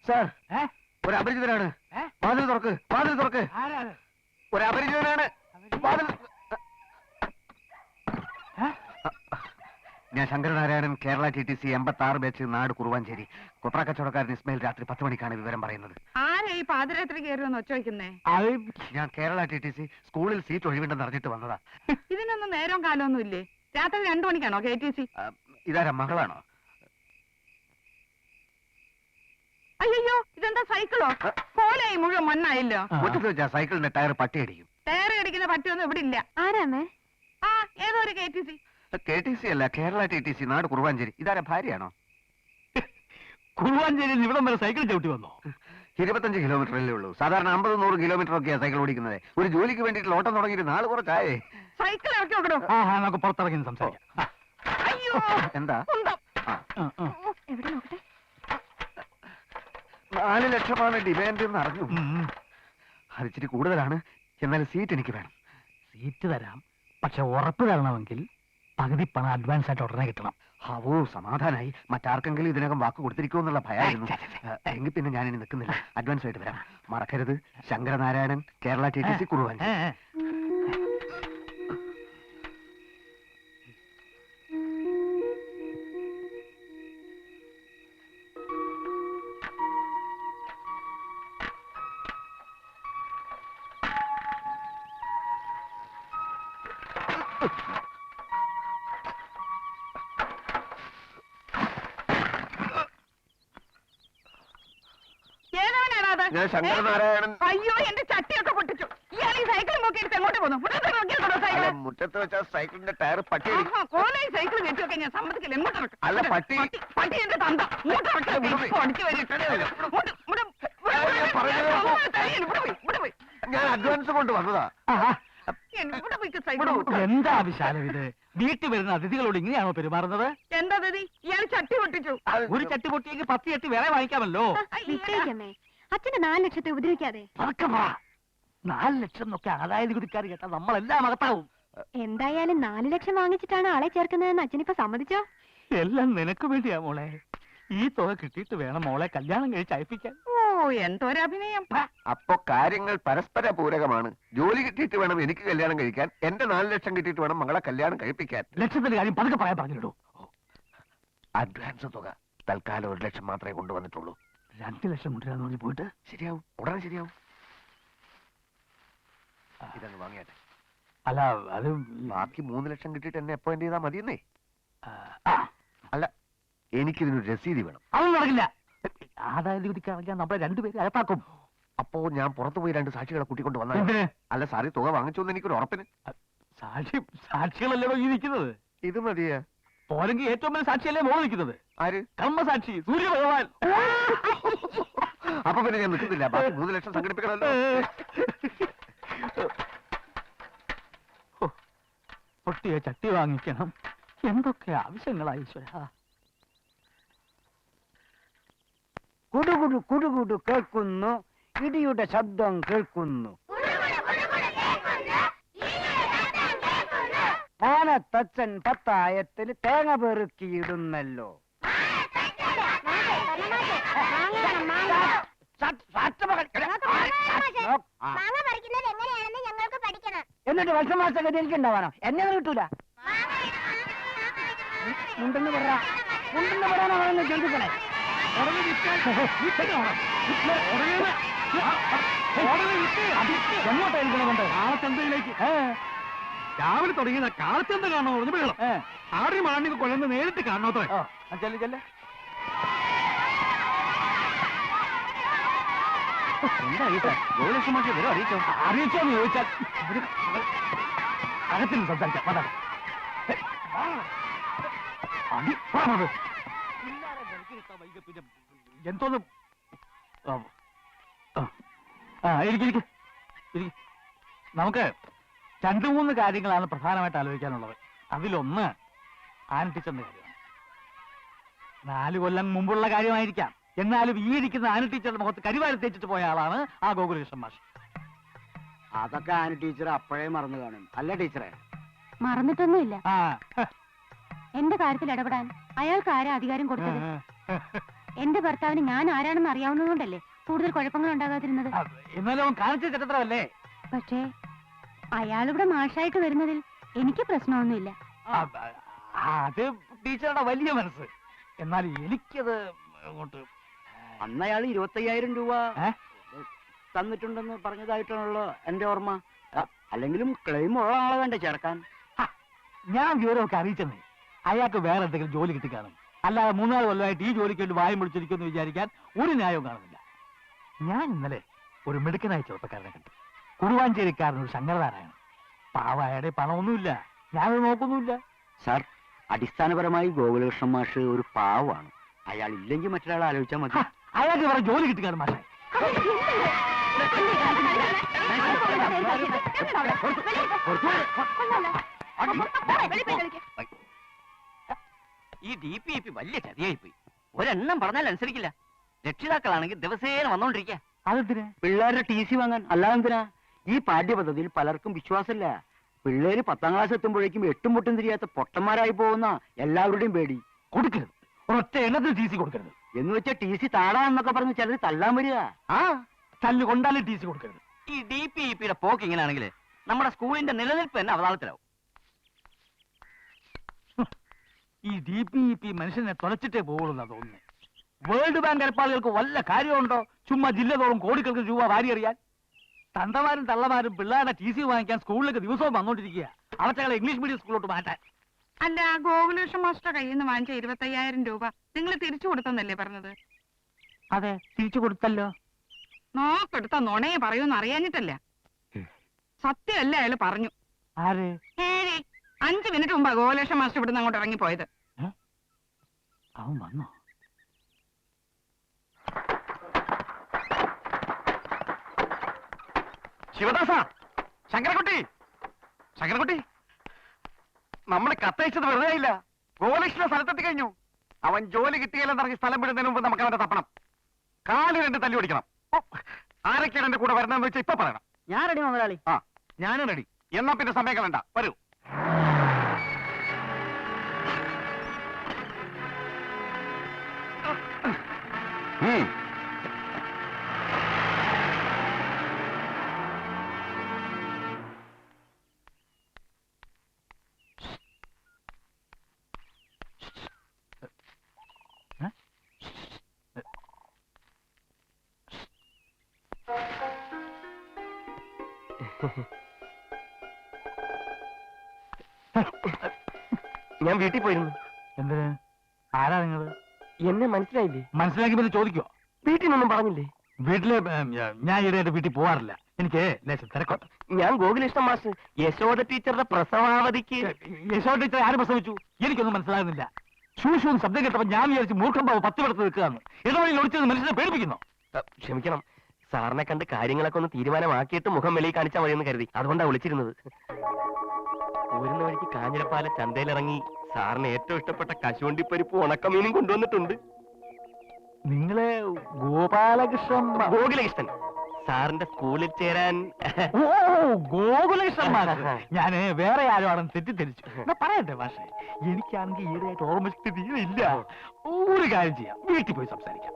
Sir ഒരു അപരിചിതനാണ്. വാതിൽ തുറക്ക്, വാതിൽ തുറക്ക്. ഒരു അപരിചിതനാണ്. ഞാൻ ശങ്കരനാരായണൻ, കേരള TTC 86 ബാച്ച്, നാട് കുറുവാഞ്ചേരി. കൊപ്ര കച്ചവടക്കാരൻ ഇസ്മയിൽ രാത്രി 10 മണിക്കാണ് വിവരം പറയുന്നത്. ആരാ ഈ പാതിരാത്രി കയറുമെന്ന് ഒച്ച വയ്ക്കുന്നേ? ഞാൻ കേരള TTC സ്കൂളിൽ സീറ്റ് ഒഴിവുണ്ടെന്ന് അറിഞ്ഞിട്ട് വന്നതാ. ഇതിനൊന്നും നേരവും കാലമൊന്നും ഇല്ലേ? രാത്രി 2 മണിക്കാണോ KTC? ഇതാരാ, മകളാണോ? അയ്യോ, ഇതെന്താ സൈക്കിളോ? പോലെയായി മുഴുവൻ മണ്ണായില്ലോ. മുറ്റത്ത് വെച്ചാ സൈക്കിളിന്റെ ടയർ പട്ടിയടിക്കും. ടയർ അടിക്കുന്ന പറ്റിയൊന്നും ഇവിടെ ഇല്ല. ആരാമേ? ആ, ഏതോ ഒരു KTC. KTC അല്ല, കേരള TTC, നാട് കുറുവാഞ്ചേരി. ഇതാരാ, ഭാര്യയാണോ? കുറുവാഞ്ചേരിയിൽ ഇവിടം വരെ സൈക്കിൾ ചവിട്ടി വന്നോ? 25 കിലോമീറ്ററല്ലേ ഉള്ളൂ. സാധാരണ 50-100 കിലോമീറ്റർ ഒക്കെയാ സൈക്കിൾ ഓടിക്കുന്നത്. ഒരു ജോലിക്ക് വേണ്ടിയിട്ട് ഓട്ടം തുടങ്ങിയിട്ട് നാളെ കുറച്ചായേ. സൈക്കിൾ ഇറക്കി നോക്കണോ? നമുക്ക് പുറത്തിറങ്ങി സംസാരിക്കാം. അയ്യോ, എന്താ? എവിടെ നോക്കട്ടെ. 4 ലക്ഷമാണ് ഡിമാൻഡ് എന്ന് അറിഞ്ഞു. അത് ഇച്ചിരി കൂടുതലാണ്. എന്നാൽ സീറ്റ് എനിക്ക് വേണം. സീറ്റ് തരാം, പക്ഷെ ഉറപ്പ് തരണമെങ്കിൽ പകുതി പണം അഡ്വാൻസ് ആയിട്ട് ഉടനെ കിട്ടണം. ഓ, സമാധാനായി. മറ്റാർക്കെങ്കിലും ഇതിനകം വാക്ക് കൊടുത്തിരിക്കുമെന്നുള്ള ഭയമായിരുന്നു. എങ്കിൽ പിന്നെ ഞാനിനി നിൽക്കുന്നില്ല. അഡ്വാൻസ് ആയിട്ട് വരാം. മറക്കരുത്, ശങ്കരനാരായണൻ, കേരള TTC, കുറുവാഞ്ചേരി. ഞാൻ ശങ്കരനാരായണൻ. അയ്യോ, എന്റെ ചട്ടിയൊക്കെ പൊട്ടിച്ചു. ഇയാൾ ഈ സൈക്കിൾ നോക്കിയിട്ട് എങ്ങോട്ട് പോകുന്നു? മുറ്റത്ത് വെച്ചാൽ സൈക്കിളിന്റെ ടയർ പട്ടിയടിക്കും. കോലയിൽ സൈക്കിൾ വെച്ചൊക്കെ ഞാൻ സമ്മതിക്കില്ല. എങ്ങോട്ട് ഇറക്കും? അല്ല, പട്ടി. പട്ടി എന്റെ തന്ത. ഇങ്ങോട്ട് ഞാൻ അഡ്വാൻസ് കൊണ്ട് വന്നതാ. എന്താ വിശാലം ഇത്? വീട്ടിൽ വരുന്ന അതിഥികളോട് ഇങ്ങനെയാണോ പെരുമാറുന്നത്? എന്താ അതിഥി? ഇയാൾ ചട്ടി പൊട്ടിച്ചു. ഒരു ചട്ടി പൊട്ടിയെങ്കിൽ 10 ചട്ടി വേറെ വാങ്ങിക്കാമല്ലോ. വിട്ടേക്കമ്മേ, അച്ഛന്റെ 4 ലക്ഷത്തെ ഉപദ്രവിക്കാതെ. 4 ലക്ഷം എന്നൊക്കെ ആദായ നികുതിക്കാർ കേട്ടാ നമ്മളെല്ലാം അകത്താവും. എന്തായാലും 4 ലക്ഷം വാങ്ങിച്ചിട്ടാണ് ആളെ ചേർക്കുന്നതെന്ന് അച്ഛനിപ്പോ സമ്മതിച്ചോ? എല്ലാം നിനക്ക് വേണ്ടിയാ മോളെ. ഈ തുക കിട്ടിയിട്ട് വേണം മോളെ കല്യാണം കഴിച്ച് അയപ്പിക്കാൻ. ഓ, എന്തൊരഭിനയം. അപ്പൊ കാര്യങ്ങൾ പരസ്പര പൂരകമാണ്. ജോലി കിട്ടിയിട്ട് വേണം എനിക്ക് കല്യാണം കഴിക്കാൻ. എന്റെ 4 ലക്ഷം കിട്ടിയിട്ട് വേണം മകളെ കല്യാണം കഴിപ്പിക്കാൻ. ലക്ഷത്തിന്റെ കാര്യം പതുക്കെ പറയാൻ പറഞ്ഞിടൂ. അഡ്വാൻസ് തുക തൽക്കാലം 1 ലക്ഷം മാത്രമേ കൊണ്ടുവന്നിട്ടുള്ളൂ. 2 ലക്ഷം കൊണ്ടുവരാന്ന് പറഞ്ഞ് പോയിട്ട് ശരിയാവും, ഉടനെ ശരിയാവും. ഇതങ്ങ് വാങ്ങിയാട്ടെ. അല്ല, അത് ബാക്കി 3 ലക്ഷം കിട്ടിയിട്ട് എന്നെ അപ്പോയിന്റ് ചെയ്താൽ മതിയെന്നേ. അല്ല, എനിക്കിതിനൊരു രസീതി വേണം. അതൊന്നും നടക്കില്ല. ആദായ നികുതിക്കാണെങ്കിൽ നമ്മളെ 2 പേര് അകത്താക്കും. അപ്പോ ഞാൻ പുറത്തു പോയി 2 സാക്ഷികളെ കൂട്ടിക്കൊണ്ട് വന്നാൽ? അല്ല സാറി, തുക വാങ്ങിച്ചോന്ന് എനിക്കൊരു ഉറപ്പിന്. സാക്ഷികളല്ലേ ഈ നിൽക്കുന്നത്? ഇത് മതിയാ? പോരെങ്കിൽ ഏറ്റവും വലിയ സാക്ഷിയല്ലേ മോള് നിൽക്കുന്നത്. ആര്? കർമ്മസാക്ഷി, സൂര്യഭഗവാൻ. അപ്പൊ പിന്നെ ഞാൻ നിൽക്കുന്നില്ല. ബാക്കി 3 ലക്ഷം സംഘടിപ്പിക്കണമല്ലോ. പൊട്ടിയ ചട്ടി വാങ്ങിക്കണം. എന്തൊക്കെ ആവശ്യങ്ങളായി ഈശ്വര. കുടുകുടു കുടുകുടു കേൾക്കുന്നു, ഇടിയുടെ ശബ്ദം കേൾക്കുന്നു. ആനത്തച്ഛൻ 10 തേങ്ങ പെറുക്കിയിടുന്നല്ലോ. എന്നിട്ട് വർഷമാസഗതി എനിക്ക് ഉണ്ടാവാനോ? എന്നെ കിട്ടൂല. മുണ്ടെന്ന് പറയാനാണെന്ന് ചിന്തിക്കണേ. എങ്ങോട്ടായിരിക്കണമുണ്ട്? കാളച്ചന്തയിലേക്ക്. രാവിലെ തുടങ്ങിയ കാളച്ചന്ത കാണണോ? ആടി മാണിക്ക് കൊല്ലന്ന് നേരിട്ട് കാണണോത്രേ. ചെല്ലു ചെല്ലേ. എന്താ ഈ സാർ, ഗോലക്ഷ്മാഷി വരും അറിയിച്ചോ? അറിയിച്ചോന്ന് ചോദിച്ചാൽ അകത്തിന് സംസാരിക്കാം. എന്തോന്നും നമുക്ക് 2-3 കാര്യങ്ങളാണ് പ്രധാനമായിട്ട് ആലോചിക്കാനുള്ളത്. അതിലൊന്ന് ആൻ ടീച്ചറിന്റെ കാര്യമാണ്. 4 കൊല്ലം മുമ്പുള്ള കാര്യമായിരിക്കാം. എന്നാലും ഈ ഇരിക്കുന്ന ആന ടീച്ചറുടെ മുഖത്ത് കരിവാരി തേച്ചിട്ട് പോയ ആളാണ് ആ ഗോകുലകൃഷ്ണൻ മാഷ്. അതൊക്കെ ആന ടീച്ചർ അപ്പോഴേ മറന്നു കാണും. അല്ല ടീച്ചറെ? മറന്നിട്ടൊന്നുമില്ല. എന്റെ കാര്യത്തിൽ ഇടപെടാൻ അയാൾക്ക് ആരാ അധികാരം കൊടുത്തത്? എന്റെ ഭർത്താവിന് ഞാൻ ആരാണെന്ന് അറിയാവുന്നതുകൊണ്ടല്ലേ കൂടുതൽ കുഴപ്പങ്ങൾ ഉണ്ടാകാതിരുന്നത്. എന്നാലും അവൻ കാണിച്ച ചരിത്രമല്ലേ. പക്ഷേ അയാളിവിടെ മാഷായിട്ട് വരുന്നതിൽ എനിക്ക് പ്രശ്നമൊന്നുമില്ല. അത് ടീച്ചറുടെ വലിയ മനസ്സ്. എന്നാൽ എനിക്കത് അങ്ങോട്ട് അന്ന് അയാൾ 25,000 രൂപ തന്നിട്ടുണ്ടെന്ന് പറഞ്ഞതായിട്ടാണല്ലോ എന്റെ ഓർമ്മ. അല്ലെങ്കിലും ക്ലെയിം ഉള്ള ആളെ വേണ്ടേ ചേർക്കാൻ? ഞാൻ വിവരമൊക്കെ അറിയിച്ചെന്നേ. അയാൾക്ക് വേറെ എന്തെങ്കിലും ജോലി കിട്ടിക്കാണും. അല്ലാതെ 3-4 കൊല്ലമായിട്ട് ഈ ജോലിക്ക് വേണ്ടി വായും പിടിച്ചിരിക്കുമെന്ന് വിചാരിക്കാൻ ഒരു ന്യായവും കാണുന്നില്ല. ഞാൻ ഇന്നലെ ഒരു മിടുക്കനായ ചെറുപ്പക്കാരനെ കണ്ടു. കുറുവാഞ്ചേരിക്കാരൻ, ഒരു ശങ്കരനാരായണൻ. പാവായുടെ പണമൊന്നുമില്ല, ഞാനത് നോക്കുന്നുമില്ല. സാർ, അടിസ്ഥാനപരമായി ഗോകുലകൃഷ്ണൻ മാഷ് ഒരു പാവമാണ്. അയാൾ ഇല്ലെങ്കിൽ മറ്റൊരാളെ ആലോചിച്ചാൽ മതി. അയാൾക്ക് വേറെ ജോലി കിട്ടിക്കാണും മാഷേ. ഈ DPIP വലിയ ചതിയായിപ്പോയി. ഒരെണ്ണം പറഞ്ഞാൽ അനുസരിക്കില്ല. രക്ഷിതാക്കളാണെങ്കിൽ ദിവസേന വന്നോണ്ടിരിക്കുക. അതെന്തിനാ? പിള്ളേരുടെ TC വാങ്ങാൻ. അല്ലാതെന്തിനാ? ഈ പാഠ്യപദ്ധതിയിൽ പലർക്കും വിശ്വാസമില്ല. പിള്ളേര് 10ാം ക്ലാസ് എത്തുമ്പോഴേക്കും എട്ടും പൊട്ടും തിരിയാത്ത പൊട്ടന്മാരായി പോകുന്ന എല്ലാവരുടെയും പേടി. കൊടുക്കരുത്, ഒരൊറ്റ എണ്ണത്തിൽ TC കൊടുക്കരുത്. എന്ന് വെച്ചാൽ TC താടാന്നൊക്കെ പറഞ്ഞ് ചിലർ തല്ലാൻ വരിക. തല്ല് കൊണ്ടാലും TC കൊടുക്കരുത്. ഈ DPIPയുടെ പോക്ക് ഇങ്ങനെയാണെങ്കിൽ നമ്മുടെ സ്കൂളിന്റെ നിലനിൽപ്പ് തന്നെ അവതാളത്തിലാവും. ഈ DPIP മനുഷ്യനെ തുളച്ചിട്ടേ പോകുള്ളൂ തോന്നുന്നു. വേൾഡ് ബാങ്ക് ഏർപ്പാടുകൾക്ക് വല്ല കാര്യമുണ്ടോ? ചുമ്മാ ജില്ല തോറും കോടിക്കണക്കിന് രൂപ വാരിയറിയാൻ. തന്തമാരും തള്ളമാരും പിള്ളേരുടെ TC വാങ്ങിക്കാൻ സ്കൂളിലേക്ക് ദിവസവും വന്നോണ്ടിരിക്കുക. അവറ്റകളെ ഇംഗ്ലീഷ് മീഡിയം സ്കൂളിലോട്ട് മാറ്റാൻ. അല്ല, ഗോകുലകൃഷ്ണൻ മാസ്റ്റർ കയ്യിൽ നിന്ന് വാങ്ങിച്ച 25,000 രൂപ നിങ്ങൾ തിരിച്ചു കൊടുത്തെന്നല്ലേ പറഞ്ഞത്? അതെ, തിരിച്ചു കൊടുത്തല്ലോ. നോക്കെടുത്ത നുണയെ പറയൂന്ന് അറിയാഞ്ഞിട്ടല്ല, സത്യമല്ല അയാൾ പറഞ്ഞു. ആര്? 5 മിനിറ്റ് മുമ്പാ ഗോകുലകൃഷ്ണൻ മാസ്റ്റർ ഇവിടുന്ന് അങ്ങോട്ട് ഇറങ്ങിപ്പോയത്. അവൻ വന്നോ? ശിവദാസ, ശങ്കരക്കുട്ടി, ശങ്കരക്കുട്ടി, നമ്മൾ കത്തയച്ചത് വെറുതെ ആയില്ല. ഗോകുലകൃഷ്ണ സ്ഥലത്തെത്തി കഴിഞ്ഞു. അവൻ ജോലി കിട്ടിയില്ലെന്ന് പറഞ്ഞ് സ്ഥലം വിടുന്നതിന് മുമ്പ് നമുക്ക് അവന്റെ തപ്പണം. 4 2 തല്ലി ഓടിക്കണം. ആരൊക്കെയാണ് എന്റെ കൂടെ വരുന്നതെന്ന് വെച്ചാൽ ഇപ്പൊ പറയണം. ഞാൻ റെഡി മുതലാളി. ഞാനും റെഡി. എന്നാ പിന്നെ സമയം വേണ്ട, വരൂ. ഞാൻ വീട്ടിൽ പോയിരുന്നു. എന്തിന്? ആരാ നിങ്ങള്? എന്നെ മനസ്സിലായില്ലേ? മനസ്സിലാക്കി പിന്നെ ചോദിക്കോ? വീട്ടിൽ നിന്നൊന്നും പറഞ്ഞില്ലേ? വീട്ടില് ഞാൻ ഈയിടെയായിട്ട് വീട്ടിൽ പോവാറില്ല. എനിക്ക് ലേശം തിരക്കോട്ടെ. ഞാൻ ഗോകുലകൃഷ്ണൻ മാഷ് യശോദ ടീച്ചറുടെ പ്രസവാവധിക്ക്. യശോദ ടീച്ചർ ആര് പ്രസവിച്ചു? എനിക്കൊന്നും മനസ്സിലാകുന്നില്ല. ശൂശൂന്ന് ശബ്ദം കേട്ടപ്പോ ഞാൻ വിചാരിച്ചു മൂർഖം പാവ് 10 എടുത്ത് നിൽക്കുകയാണ്. ഇടവഴിയിൽ ഒളിച്ചത് മനുഷ്യനെ പേടിപ്പിക്കുന്നു. ക്ഷമിക്കണം, സാറിനെ കണ്ട് കാര്യങ്ങളൊക്കെ ഒന്ന് തീരുമാനമാക്കിയിട്ട് മുഖം വെളിയിൽ കാണിച്ചാൽ മതിയെന്ന് കരുതി. അതുകൊണ്ടാണ് വിളിച്ചിരുന്നത്. പോരുന്ന വഴിക്ക് കാഞ്ഞിരപ്പാല ചന്തയിലിറങ്ങി സാറിന് ഏറ്റവും ഇഷ്ടപ്പെട്ട കശുവണ്ടിപ്പരിപ്പ് ഉണക്കമീനും കൊണ്ടുവന്നിട്ടുണ്ട്. നിങ്ങളെ ഗോപാലകൃഷ്ണൻ? ഗോകുലകൃഷ്ണൻ സാറിന്റെ സ്കൂളിൽ ചേരാൻ. ഓ, ഗോകുലകൃഷ്ണൻ. ഞാന് വേറെ ആരോ ആണെന്ന് തെറ്റിദ്ധരിച്ചു. പറയട്ടെ മാഷെ, എനിക്കാണെങ്കിൽ ഈയിടെയായിട്ട് ഓർമ്മസ്ഥിതി ഇല്ല. ഒരു കാര്യം ചെയ്യാം, വീട്ടിൽ പോയി സംസാരിക്കാം.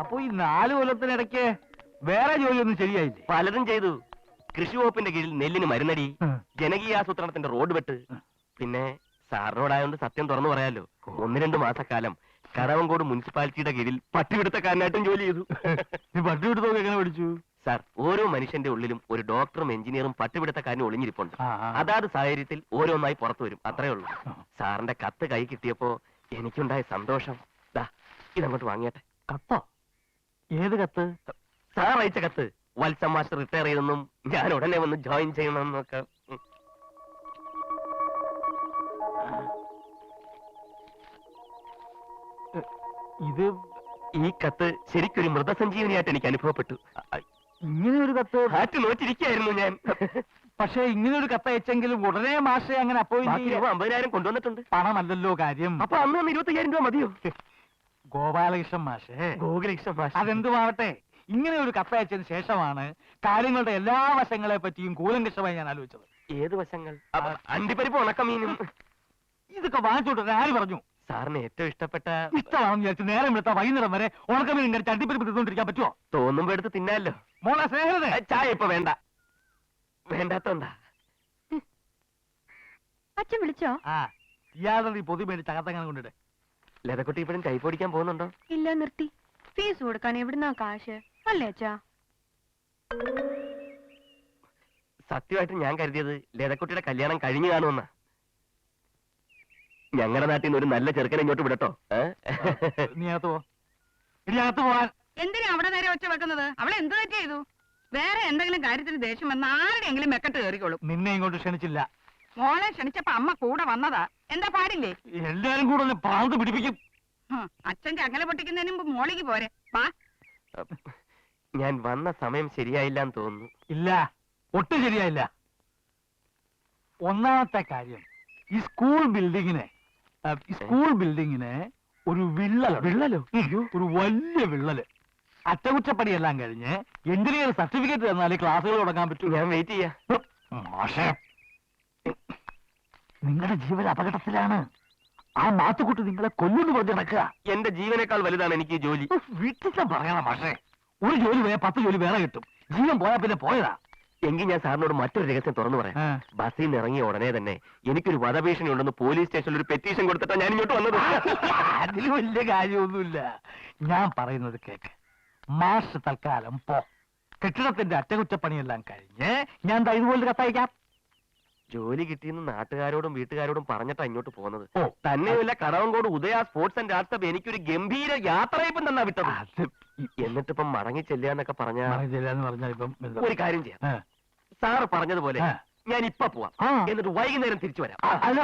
അപ്പൊ ഈ 4 കൊല്ലത്തിനിടയ്ക്ക് വേറെ ജോലിയൊന്നും ശരിയായില്ലേ? പലതും ചെയ്തു. കൃഷി വകുപ്പിന്റെ കീഴിൽ നെല്ലിന് മരുന്നടി, ജനകീയാസൂത്രണത്തിന്റെ റോഡ് വെട്ട്. പിന്നെ സാറിനോടായോണ്ട് സത്യം തുറന്നു പറയാലോ, 1-2 മാസക്കാലം കടവങ്കോട് മുനിസിപ്പാലിറ്റിയുടെ കീഴിൽ പട്ടിപിടുത്തക്കാരനായിട്ടും ജോലി ചെയ്തു. പട്ടിപിടുത്തമൊക്കെ എങ്ങനെ പഠിച്ചു? സാർ, ഓരോ മനുഷ്യന്റെ ഉള്ളിലും ഒരു ഡോക്ടറും എഞ്ചിനീയറും പട്ടിപിടുത്തക്കാരനും ഒളിഞ്ഞിരിപ്പുണ്ട്. അതാത് സാഹചര്യത്തിൽ ഓരോന്നായി പുറത്തു വരും, അത്രേ ഉള്ളൂ. സാറിന്റെ കത്ത് കൈ കിട്ടിയപ്പോ എനിക്കുണ്ടായ സന്തോഷം. ദാ ഇതങ്ങോട്ട് വാങ്ങിയട്ടെ. കത്തോ? ഏത് കത്ത്? സാർ അയച്ച കത്ത്. വത്സം മാസ്റ്റർ റിട്ടയർ ചെയ്തെന്നും ഞാൻ ഉടനെ വന്ന് ജോയിൻ ചെയ്യണമെന്നൊക്കെ. ഇത് ഈ കത്ത് ശരിക്കൊരു മൃതസഞ്ജീവനിയായിട്ട് എനിക്ക് അനുഭവപ്പെട്ടു. ഇങ്ങനെ ഒരു കത്ത് ഹാറ്റ് നോറ്റിരിക്കായിരുന്നു ഞാൻ. പക്ഷെ ഇങ്ങനെ ഒരു കത്ത് അയച്ചെങ്കിലും ഉടനെ മാഷെ അങ്ങനെ ബാക്കി രൂപ 50,000 കൊണ്ടുവന്നിട്ടുണ്ട്. പണമല്ലല്ലോ കാര്യം. അപ്പൊ അന്ന് 25,000 രൂപ മതിയോ? ഗോപാലകൃഷ്ണൻ മാഷേ, ഗോകുലകൃഷ്ണൻ മാഷ്, അതെന്തുമാവട്ടെ, ഇങ്ങനെ ഒരു കത്തയച്ചതിന് ശേഷമാണ് കാര്യങ്ങളുടെ എല്ലാ വശങ്ങളെ പറ്റിയും കൂലങ്കഷമായി ഞാൻ ആലോചിച്ചത്. ഏത് വശങ്ങൾ? അണ്ടിപ്പരിപ്പ് ഉണക്കമീനും. ഇതൊക്കെ വാങ്ങിച്ചോട്ടെ ആര് പറഞ്ഞു? സാറിന് ഏറ്റവും ഇഷ്ടപ്പെട്ട ഇഷ്ടമാണെന്ന് വിചാരിച്ച് നേരം എടുത്താൽ വൈകുന്നേരം വരെ ഉണക്കമീൻ ഇങ്ങനെ ചട്ടിപ്പരിപ്പ് തിന്നോണ്ടിരിക്കാൻ പറ്റുമോ? തോന്നുമ്പോ എടുത്ത് തിന്നാലോ. മോളെ സ്നേഹിതേ, ചായ ഇപ്പൊ വേണ്ട. വേണ്ടാത്തോണ്ടാ. അച്ഛൻ വിളിച്ചോ? ആ ഇയാളുടെ ഈ പൊതി മേടിച്ച് അകത്തങ്ങനെ കൊണ്ടിട്ട്. ലതക്കുട്ടി ഇപ്പോഴും ടൈപ്പ് ഓടിക്കാൻ പോകുന്നുണ്ടോ? ഇല്ല, നിർത്തി. ഫീസ് കൊടുക്കാൻ എവിടുന്നാ കാശ്? അല്ലേ അച്ഛാ? സത്യമായിട്ട് ഞാൻ കരുതിയത് ലതക്കുട്ടിയുടെ കല്യാണം കഴിഞ്ഞു കാണുമെന്നാ. ഞങ്ങളുടെ നാട്ടിൽ നിന്ന് ഒരു നല്ല ചെറുക്കനെ ഇങ്ങോട്ട് വിടട്ടോ. നീ അകത്ത് പോ. ഇനി അകത്ത് പോവാൻ. എന്തിനാ അവിടെ നേരെ ഒച്ച വെക്കുന്നത്? അവളെ എന്ത് തെറ്റ് ചെയ്തു? വേറെ എന്തെങ്കിലും കാര്യത്തിന് ദേഷ്യം വന്ന ആരുടെയെങ്കിലും മെക്കെട്ട് കയറിക്കോളും. നിന്നെ ഇങ്ങോട്ട് ക്ഷണിച്ചില്ല. മോളെ ക്ഷണിച്ചപ്പോ അമ്മ കൂടെ വന്നതാ. എന്താ പാടില്ലേ? എല്ലാരും കൂടെ ഒന്ന് പ്രാന്ത് പിടിപ്പിക്കും. അച്ഛൻ ചങ്ങല പൊട്ടിക്കുന്നതിന് മുമ്പ് മോളിക്ക് പോരെ. വാ. ഞാൻ വന്ന സമയം ശരിയായില്ല എന്ന് തോന്നുന്നു. ഇല്ല, ഒട്ടും ശരിയായില്ല. ഒന്നാമത്തെ കാര്യം, ഈ സ്കൂൾ ബിൽഡിങ്ങിന് ഒരു വിള്ളലോ ഒരു വലിയ വിള്ളല്. അറ്റകുറ്റപ്പണിയെല്ലാം കഴിഞ്ഞ് എഞ്ചിനീയർ സർട്ടിഫിക്കറ്റ് തന്നാലേ ക്ലാസ്സുകൾ തുടങ്ങാൻ പറ്റൂ. ഞാൻ വെയിറ്റ് ചെയ്യാം. മാഷേ, നിങ്ങളുടെ ജീവൻ അപകടത്തിലാണ്. ആ മാത്തുക്കുട്ടി നിങ്ങളെ കൊല്ലുന്നു പറഞ്ഞ് നടക്കുക. എന്റെ ജീവനേക്കാൾ വലുതാണ് എനിക്ക് ഈ ജോലി. വീട്ടിൽ പറയണം മാഷേ. ഒരു ജോലി പോയാൽ 10 ജോലി വേറെ കിട്ടും. ജീവൻ പോയാൽ പിന്നെ പോയതാ. എങ്കിൽ ഞാൻ സാറിനോട് മറ്റൊരു രഹസ്യം തുറന്നു പറയാം. ബസ്സിൽ നിന്ന് ഇറങ്ങിയ ഉടനെ തന്നെ എനിക്കൊരു വധഭീഷണി ഉണ്ടെന്ന് പോലീസ് സ്റ്റേഷനിൽ ഒരു പെറ്റീഷൻ കൊടുത്തിട്ടാ ഞാൻ ഇങ്ങോട്ട് വന്നത്. അതിൽ വലിയ കാര്യമൊന്നുമില്ല. ഞാൻ പറയുന്നത് കേക്ക്. മാഷ് തൽക്കാലം പോ. കെട്ടിടത്തിന്റെ അറ്റകുറ്റപ്പണിയെല്ലാം കഴിഞ്ഞ് ഞാൻ ഇതുപോലെ കത്തയക്കാം. ജോലി കിട്ടിയെന്ന് നാട്ടുകാരോടും വീട്ടുകാരോടും പറഞ്ഞിട്ടാ ഇങ്ങോട്ട് പോകുന്നത്. ഓ, തന്നെയുമല്ല, കടവങ്കോട് ഉദയ സ്പോർട്സ് ആൻഡ് ആർട്സ് ക്ലബ് എനിക്കൊരു ഗംഭീര യാത്രയപ്പം തന്നാ വിട്ടത്. അത് എന്നിട്ടിപ്പം മടങ്ങി ചെല്ലാന്നൊക്കെ പറഞ്ഞ എന്ന് പറഞ്ഞാൽ ഇപ്പം എന്താ? ഒരു കാര്യം ചെയ്യാം. ആ, സാറ് പറഞ്ഞതുപോലെ ആ. ഞാൻ ഇപ്പൊ പോവാം. ആ. എന്നിട്ട് വൈകുന്നേരം തിരിച്ചു വരാം. അല്ല